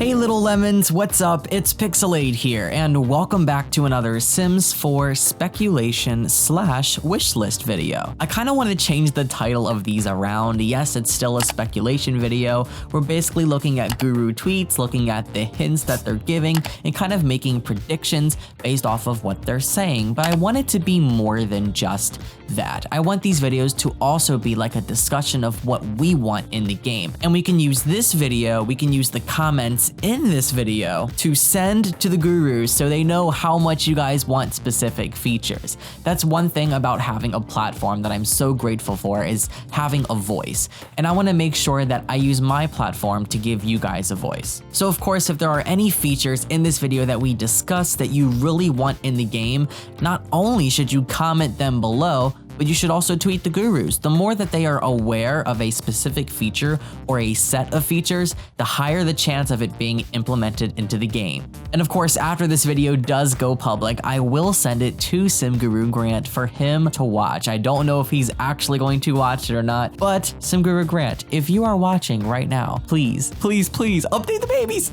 Hey little lemons, what's up? It's Pixelade here, and welcome back to another Sims 4 speculation / wishlist video. I kind of want to change the title of these around. Yes, it's still a speculation video. We're basically looking at guru tweets, looking at the hints that they're giving, and kind of making predictions based off of what they're saying, but I want it to be more than just that. I want these videos to also be like a discussion of what we want in the game, and we can use this video, we can use the comments in this video to send to the gurus so they know how much you guys want specific features. That's one thing about having a platform that I'm so grateful for, is having a voice, and I want to make sure that I use my platform to give you guys a voice. So of course, if there are any features in this video that we discuss that you really want in the game, not only should you comment them below, but you should also tweet the gurus. The more that they are aware of a specific feature or a set of features, the higher the chance of it being implemented into the game. And of course, after this video does go public, I will send it to Sim Guru Grant for him to watch. I don't know if he's actually going to watch it or not, but Sim Guru Grant, if you are watching right now, please, please, please update the babies.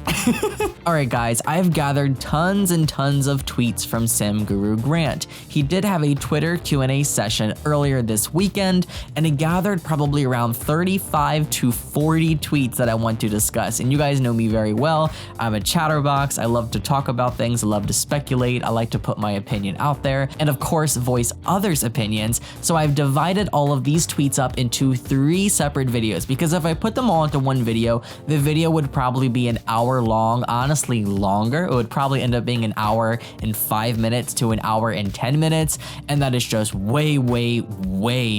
All right, guys, I've gathered tons and tons of tweets from Sim Guru Grant. He did have a Twitter Q&A session earlier this weekend, and it gathered probably around 35 to 40 tweets that I want to discuss. And you guys know me very well. I'm a chatterbox. I love to talk about things. I love to speculate. I like to put my opinion out there, and of course, voice others' opinions. So I've divided all of these tweets up into 3 separate videos, because if I put them all into one video, the video would probably be an hour long, honestly longer. It would probably end up being an hour and 5 minutes to an hour and 10 minutes, and that is just way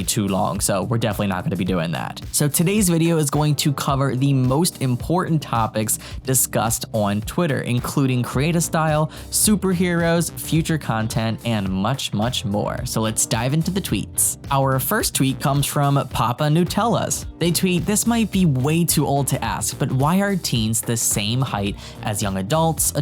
too long, so we're definitely not going to be doing that. So today's video is going to cover the most important topics discussed on Twitter, including creative style, superheroes, future content, and much more. So let's dive into the tweets. Our first tweet comes from Papa Nutellas. They tweet, "This might be way too old to ask, but why are teens the same height as young adults,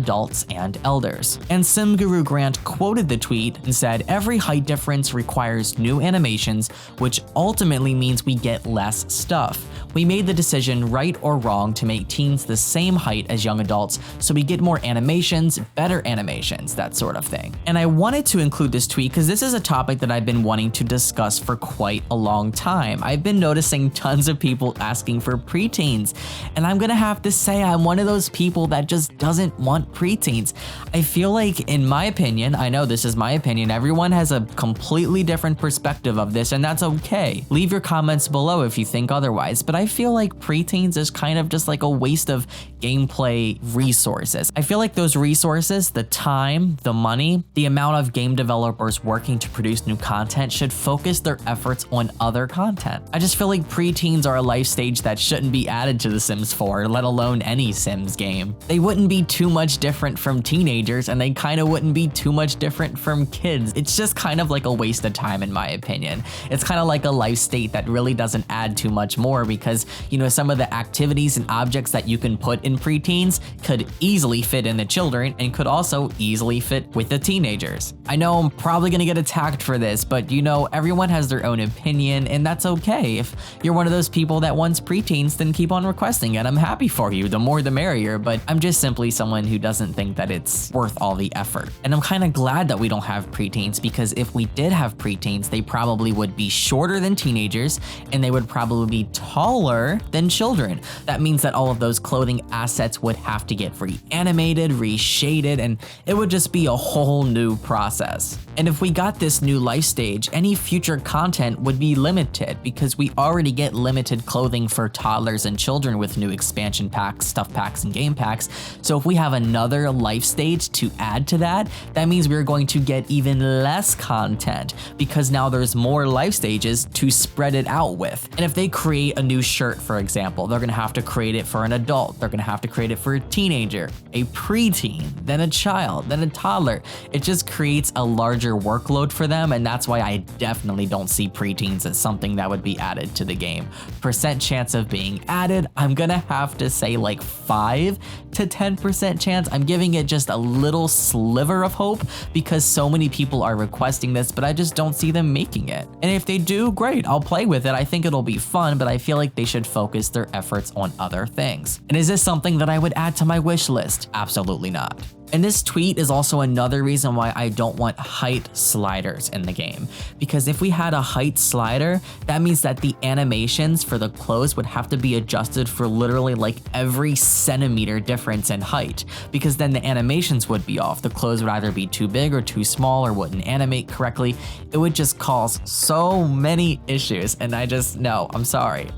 and elders?" And Sim Guru Grant quoted the tweet and said, "Every height difference requires new animations, which ultimately means we get less stuff. We made the decision, right or wrong, to make teens the same height as young adults, so we get more animations, better animations, that sort of thing." And I wanted to include this tweet because this is a topic that I've been wanting to discuss for quite a long time. I've been noticing tons of people asking for preteens, and I'm gonna have to say I'm one of those people that just doesn't want preteens. I feel like, in my opinion, I know this is my opinion, everyone has a completely different perspective of this, and that's okay. Leave your comments below if you think otherwise, but I feel like preteens is kind of just like a waste of gameplay resources. I feel like those resources, the time, the money, the amount of game developers working to produce new content should focus their efforts on other content. I just feel like preteens are a life stage that shouldn't be added to The Sims 4, let alone any Sims game. They wouldn't be too much different from teenagers, and they kind of wouldn't be too much different from kids. It's just kind of like a waste of time, in my opinion. It's kind of like a life state that really doesn't add too much more, because, you know, some of the activities and objects that you can put in preteens could easily fit in the children and could also easily fit with the teenagers. I know I'm probably gonna get attacked for this, but you know, everyone has their own opinion, and that's okay. If you're one of those people that wants preteens, then keep on requesting it. I'm happy for you. The more the merrier, but I'm just simply someone who doesn't think that it's worth all the effort. And I'm kind of glad that we don't have preteens, because if we did have preteens, they probably would be shorter than teenagers, and they would probably be taller than children. That means that all of those clothing assets would have to get re-animated, reshaded, and it would just be a whole new process. And if we got this new life stage, any future content would be limited, because we already get limited clothing for toddlers and children with new expansion packs, stuff packs, and game packs. So if we have another life stage to add to that, that means we're going to get even less content, because now there's more life stages to spread it out with. And if they create a new shirt, for example, they're gonna have to create it for an adult, they're gonna have to create it for a teenager, a preteen, then a child, then a toddler. It just creates a larger workload for them, and that's why I definitely don't see preteens as something that would be added to the game. Percent chance of being added, I'm gonna have to say like 5 to 10% chance. I'm giving it just a little sliver of hope, because so many people are requesting this, but I just don't see them making it. And if they do, great, I'll play with it. I think it'll be fun, but I feel like they should focus their efforts on other things. And is this something something that I would add to my wish list? Absolutely not. And this tweet is also another reason why I don't want height sliders in the game. Because if we had a height slider, that means that the animations for the clothes would have to be adjusted for literally like every centimeter difference in height. Because then the animations would be off. The clothes would either be too big or too small or wouldn't animate correctly. It would just cause so many issues. And no, I'm sorry.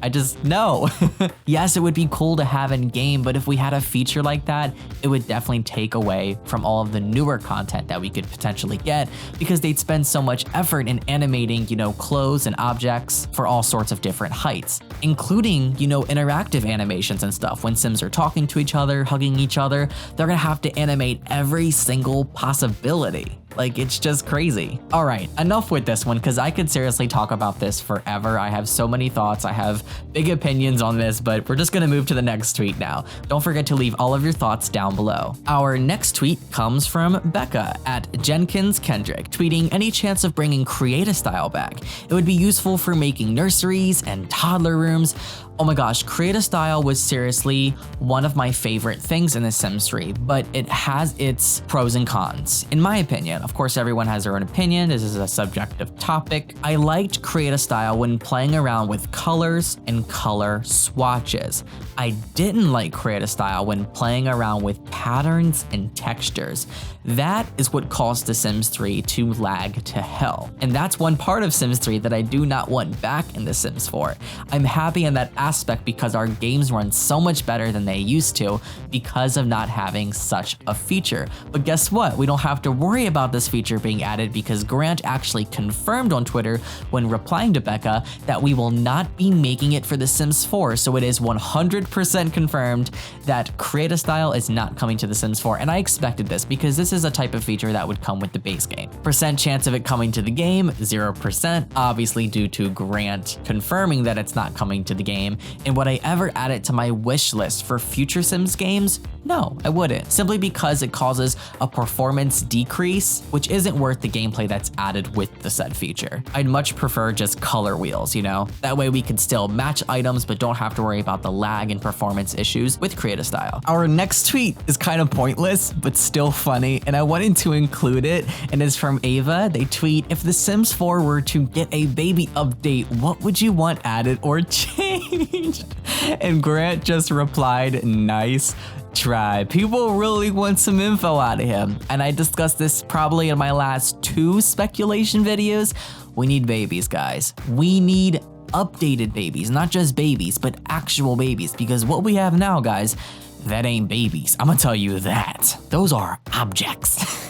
No. Yes, it would be cool to have in game, but if we had a feature like that, it would definitely take away from all of the newer content that we could potentially get because they'd spend so much effort in animating, clothes and objects for all sorts of different heights, including, interactive animations and stuff. When Sims are talking to each other, hugging each other, they're gonna have to animate every single possibility. Like, it's just crazy. All right, enough with this one, because I could seriously talk about this forever. I have so many thoughts. I have big opinions on this, but we're just gonna move to the next tweet now. Don't forget to leave all of your thoughts down below. Our next tweet comes from Becca at Jenkins Kendrick, tweeting, any chance of bringing Create-A-Style back? It would be useful for making nurseries and toddler rooms. Oh my gosh, Create-A-Style was seriously one of my favorite things in The Sims 3, but it has its pros and cons, in my opinion. Of course, everyone has their own opinion. This is a subjective topic. I liked Create-A-Style when playing around with colors and color swatches. I didn't like Create-A-Style when playing around with patterns and textures. That is what caused The Sims 3 to lag to hell. And that's one part of Sims 3 that I do not want back in The Sims 4. I'm happy in that aspect because our games run so much better than they used to because of not having such a feature. But guess what? We don't have to worry about this feature being added because Grant actually confirmed on Twitter when replying to Becca that we will not be making it for The Sims 4. So it is 100% confirmed that Create-A-Style is not coming to The Sims 4. And I expected this because this is a type of feature that would come with the base game. Percent chance of it coming to the game, 0%, obviously due to Grant confirming that it's not coming to the game. And would I ever add it to my wish list for future Sims games? No, I wouldn't, simply because it causes a performance decrease, which isn't worth the gameplay that's added with the said feature. I'd much prefer just color wheels, That way we can still match items but don't have to worry about the lag and performance issues with Create-A-Style. Our next tweet is kind of pointless, but still funny, and I wanted to include it, and it's from Ava. They tweet, if The Sims 4 were to get a baby update, what would you want added or changed? And Grant just replied, nice try. People really want some info out of him. And I discussed this probably in my last 2 speculation videos. We need babies, guys. We need updated babies, not just babies, but actual babies, because what we have now, guys, that ain't babies. I'm gonna tell you that. Those are objects.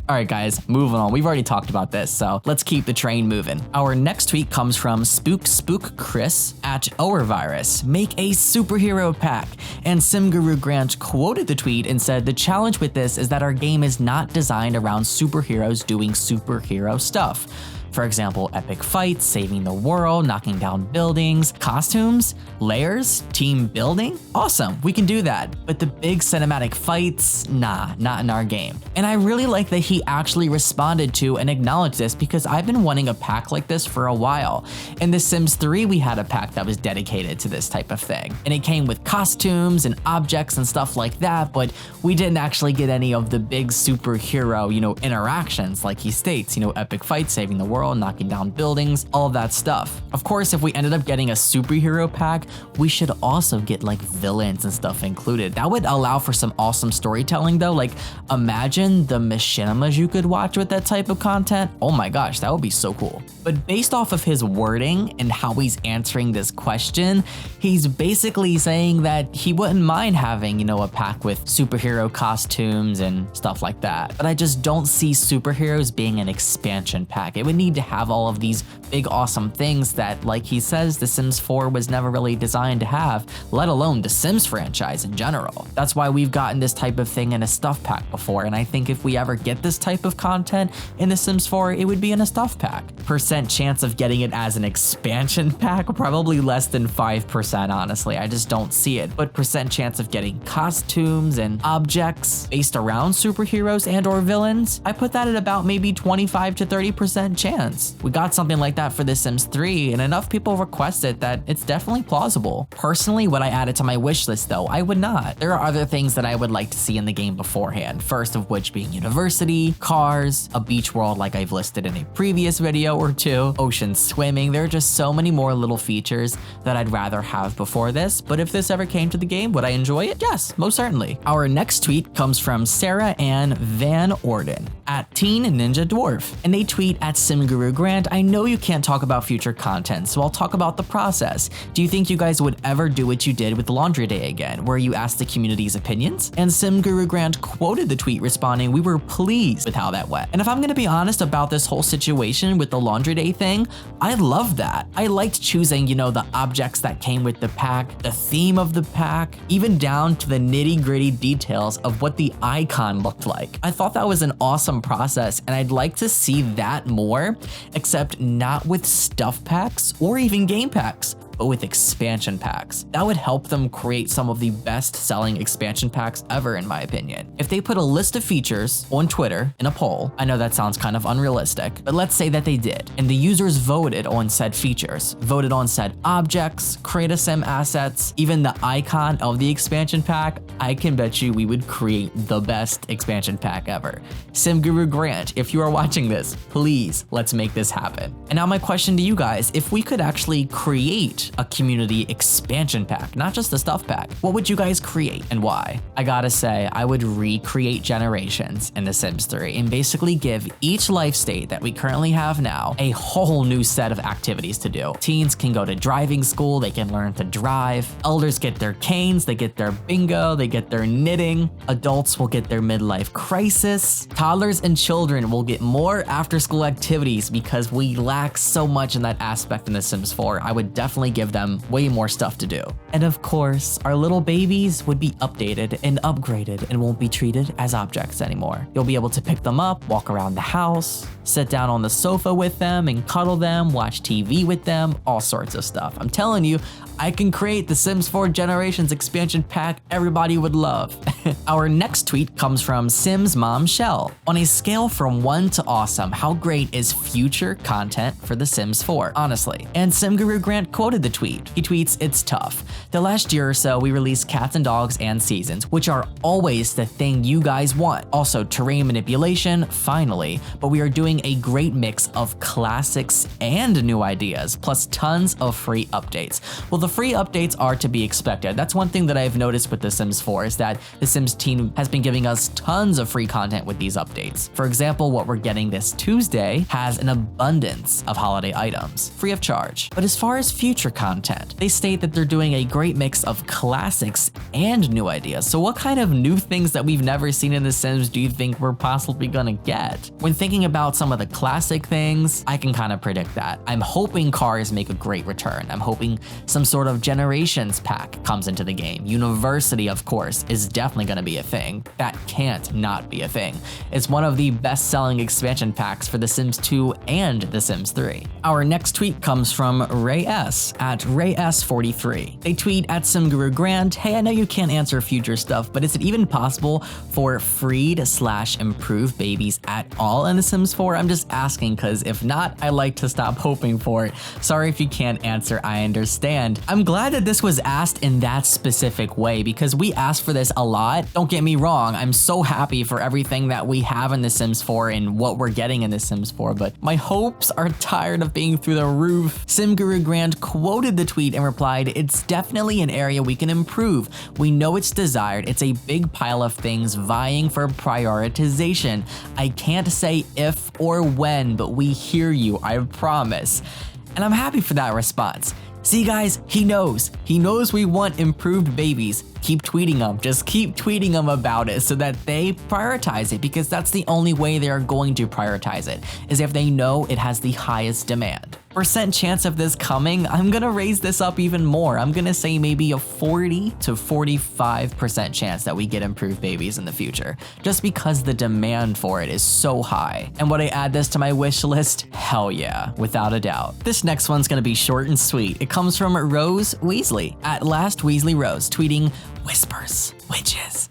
All right, guys, moving on. We've already talked about this, so let's keep the train moving. Our next tweet comes from Spook Chris at Owervirus. Make a superhero pack. And Sim Guru Grant quoted the tweet and said, the challenge with this is that our game is not designed around superheroes doing superhero stuff. For example, epic fights, saving the world, knocking down buildings, costumes, layers, team building. Awesome, we can do that. But the big cinematic fights, nah, not in our game. And I really like that he actually responded to and acknowledged this because I've been wanting a pack like this for a while. In The Sims 3, we had a pack that was dedicated to this type of thing. And it came with costumes and objects and stuff like that, but we didn't actually get any of the big superhero, interactions like he states, epic fights, saving the world, knocking down buildings, all of that stuff. Of course, if we ended up getting a superhero pack, we should also get like villains and stuff included. That would allow for some awesome storytelling though. Like imagine the machinimas you could watch with that type of content. Oh my gosh, that would be so cool. But based off of his wording and how he's answering this question, he's basically saying that he wouldn't mind having, a pack with superhero costumes and stuff like that. But I just don't see superheroes being an expansion pack. It would need to have all of these big awesome things that, like he says, The Sims 4 was never really designed to have, let alone the Sims franchise in general. That's why we've gotten this type of thing in a stuff pack before, and I think if we ever get this type of content in The Sims 4, it would be in a stuff pack. Percent chance of getting it as an expansion pack, probably less than 5%, honestly. I just don't see it. But percent chance of getting costumes and objects based around superheroes and or villains, I put that at about maybe 25 to 30% chance. fans. We got something like that for The Sims 3, and enough people requested that it's definitely plausible. Personally, would I add it to my wish list though? I would not. There are other things that I would like to see in the game beforehand, first of which being university, cars, a beach world like I've listed in a previous video or two, ocean swimming. There are just so many more little features that I'd rather have before this, but if this ever came to the game, would I enjoy it? Yes, most certainly. Our next tweet comes from Sarah Ann Van Orden at Teen Ninja Dwarf, and they tweet at SimGuru Grant, I know you can't talk about future content, so I'll talk about the process. Do you think you guys would ever do what you did with Laundry Day again, where you asked the community's opinions? And SimGuru Grant quoted the tweet responding, we were pleased with how that went. And if I'm gonna be honest about this whole situation with the Laundry Day thing, I love that. I liked choosing, you know, the objects that came with the pack, the theme of the pack, even down to the nitty-gritty details of what the icon looked like. I thought that was an awesome process, and I'd like to see that more, except not with stuff packs or even game packs, but with expansion packs. That would help them create some of the best selling expansion packs ever, in my opinion. If they put a list of features on Twitter in a poll, I know that sounds kind of unrealistic, but let's say that they did, and the users voted on said features, voted on said objects, create a sim assets, even the icon of the expansion pack, I can bet you we would create the best expansion pack ever. SimGuru Grant, if you are watching this, please let's make this happen. And now my question to you guys, if we could actually create a community expansion pack, not just a stuff pack, what would you guys create and why? I gotta say, I would recreate generations in The Sims 3 and basically give each life state that we currently have now a whole new set of activities to do. Teens can go to driving school, they can learn to drive. Elders get their canes, they get their bingo, they get their knitting. Adults will get their midlife crisis. Toddlers and children will get more after-school activities because we lack so much in that aspect in The Sims 4. I would definitely give them way more stuff to do. And of course, our little babies would be updated and upgraded and won't be treated as objects anymore. You'll be able to pick them up, walk around the house, sit down on the sofa with them and cuddle them, watch TV with them, all sorts of stuff. I'm telling you, I can create the Sims 4 Generations expansion pack everybody would love. Our next tweet comes from Sims Mom Shell. On a scale from 1 to awesome, how great is future content for The Sims 4, honestly? And SimGuru Grant quoted the tweet. He tweets, it's tough. The last year or so, we released cats and dogs and seasons, which are always the thing you guys want. Also, terrain manipulation, finally, but we are doing a great mix of classics and new ideas, plus tons of free updates. Well, the free updates are to be expected. That's one thing that I've noticed with The Sims 4 is that The Sims team has been giving us tons of free content with these updates. For example, what we're getting this Tuesday has an abundance of holiday items, free of charge. But as far as future content, they state that they're doing a great mix of classics and new ideas. So what kind of new things that we've never seen in The Sims do you think we're possibly gonna get? When thinking about some of the classic things, I can kind of predict that. I'm hoping cars make a great return. I'm hoping some sort of generations pack comes into the game. University, of course, is definitely gonna be a thing. That can't not be a thing. It's one of the best-selling expansion packs for The Sims 2 and The Sims 3. Our next tweet comes from Ray S at RayS43. They tweet at SimGuru Grant, hey, I know you can't answer future stuff, but is it even possible for freed/improved babies at all in The Sims 4? I'm just asking because if not, I like to stop hoping for it. Sorry if you can't answer, I understand. I'm glad that this was asked in that specific way because we asked for this a lot. Don't get me wrong, I'm so happy for everything that we have in The Sims 4 and what we're getting in The Sims 4, but my hopes are tired of being through the roof. SimGuru Grant quoted the tweet and replied, it's definitely an area we can improve. We know it's desired. It's a big pile of things vying for prioritization. I can't say if or when, but we hear you, I promise. And I'm happy for that response. See guys, he knows we want improved babies. Keep tweeting them, just keep tweeting them about it so that they prioritize it because that's the only way they are going to prioritize it, is if they know it has the highest demand. Percent chance of this coming, I'm gonna raise this up even more. I'm gonna say maybe a 40 to 45% chance that we get improved babies in the future, just because the demand for it is so high. And would I add this to my wish list? Hell yeah, without a doubt. This next one's gonna be short and sweet. It comes from Rose Weasley at Last Weasley Rose, tweeting, whispers, witches.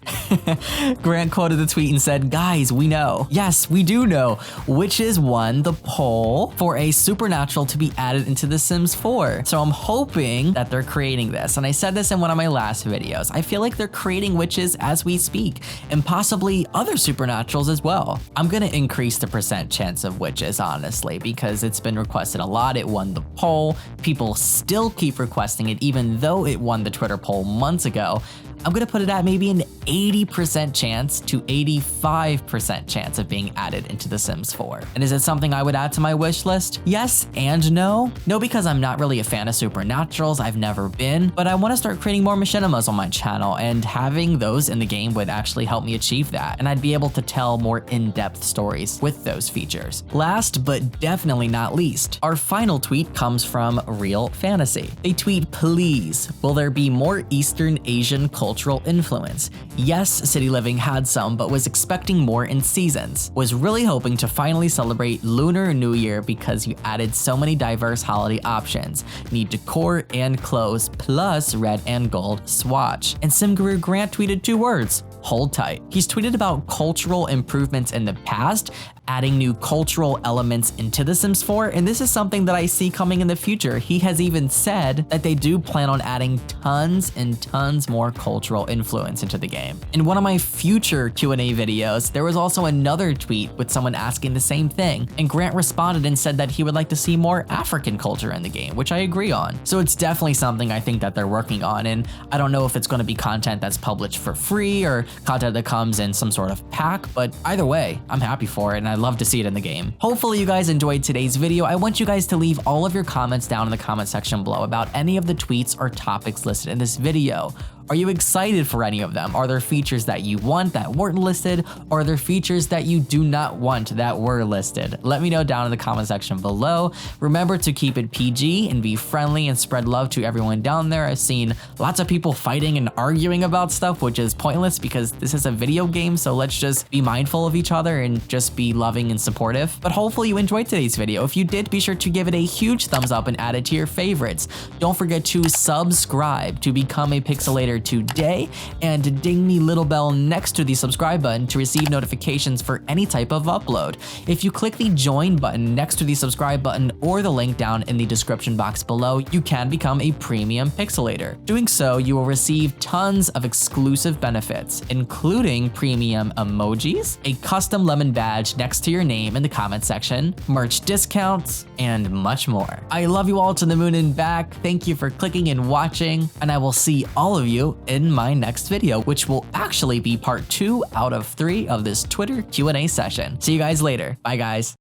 Grant quoted the tweet and said, guys, we know. Yes, we do know. Witches won the poll for a supernatural to be added into The Sims 4. So I'm hoping that they're creating this. And I said this in one of my last videos. I feel like they're creating witches as we speak, and possibly other supernaturals as well. I'm gonna increase the percent chance of witches, honestly, because it's been requested a lot. It won the poll. People still keep requesting it, even though it won the Twitter poll months ago. I'm gonna put it at maybe an 80% chance to 85% chance of being added into The Sims 4. And is it something I would add to my wish list? Yes and no. No, because I'm not really a fan of supernaturals, I've never been, but I wanna start creating more machinimas on my channel, and having those in the game would actually help me achieve that, and I'd be able to tell more in-depth stories with those features. Last but definitely not least, our final tweet comes from Real Fantasy. They tweet, please, will there be more Eastern Asian cultural influence? Yes, City Living had some, but was expecting more in seasons. Was really hoping to finally celebrate Lunar New Year because you added so many diverse holiday options. Need decor and clothes, plus red and gold swatch. And SimGuru Grant tweeted 2 words, hold tight. He's tweeted about cultural improvements in the past, adding new cultural elements into The Sims 4, and this is something that I see coming in the future. He has even said that they do plan on adding tons and tons more cultural influence into the game. In one of my future Q&A videos, there was also another tweet with someone asking the same thing, and Grant responded and said that he would like to see more African culture in the game, which I agree on. So it's definitely something I think that they're working on, and I don't know if it's going to be content that's published for free or content that comes in some sort of pack, but either way, I'm happy for it, and I'd love to see it in the game. Hopefully you guys enjoyed today's video. I want you guys to leave all of your comments down in the comment section below about any of the tweets or topics listed in this video. Are you excited for any of them? Are there features that you want that weren't listed? Or are there features that you do not want that were listed? Let me know down in the comment section below. Remember to keep it PG and be friendly and spread love to everyone down there. I've seen lots of people fighting and arguing about stuff, which is pointless because this is a video game, so let's just be mindful of each other and just be loving and supportive. But hopefully you enjoyed today's video. If you did, be sure to give it a huge thumbs up and add it to your favorites. Don't forget to subscribe to become a Pixelator today, and ding the little bell next to the subscribe button to receive notifications for any type of upload. If you click the join button next to the subscribe button or the link down in the description box below, you can become a premium Pixelator. Doing so, you will receive tons of exclusive benefits, including premium emojis, a custom lemon badge next to your name in the comment section, merch discounts, and much more. I love you all to the moon and back. Thank you for clicking and watching, and I will see all of you in my next video, which will actually be part 2 out of 3 of this Twitter Q&A session. See you guys later. Bye guys.